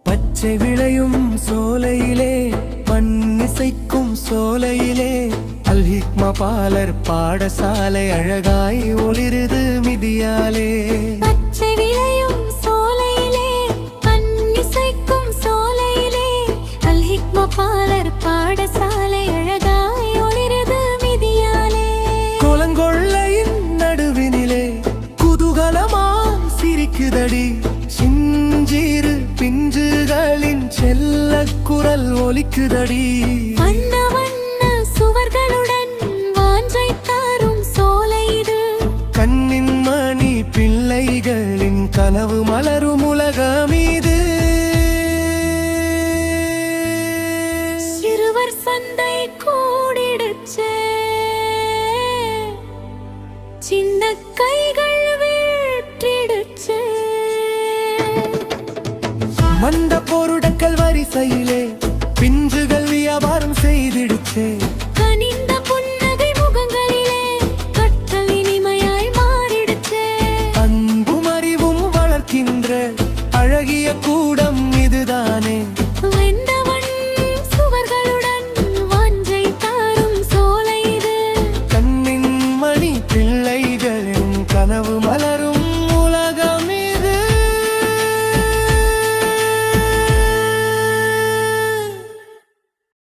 பச்சை விளையும் சோலையிலே மண்ணிசைக்கும் சோலையிலே அல் ஹிக்மா பாலர் பாடசாலை அழகாய் ஒளிருது மிதியாலே. பச்சை விளையும் சோலையிலே மண்ணிசைக்கும் சோலையிலே அல் ஹிக்மா பாலர் பாடசாலை அழகாய் ஒளிருது மிதியாலே. கோலங்கொள்ளையின் நடுவினிலே குதூகலமா சிரிக்குதடி சிஞ்சீரு பிஞ்சுகளின் செல்ல குரல் ஒலிக்குதடி. வண்ண வண்ண சுவர்களுடன் வாஞ்சை தாரும் சோலை இது. கண்ணின் மணி பிள்ளைகளின் கனவு மலரும் உலகம் இது. சிறுவர் சந்தை கூடிடுச்சே, சின்ன கைகள் வீற்றிடுச்சே. மந்த பொருட்கள் வரிசையிலே பிஞ்சுகள் வியாபாரம் செய்திடுச்சே.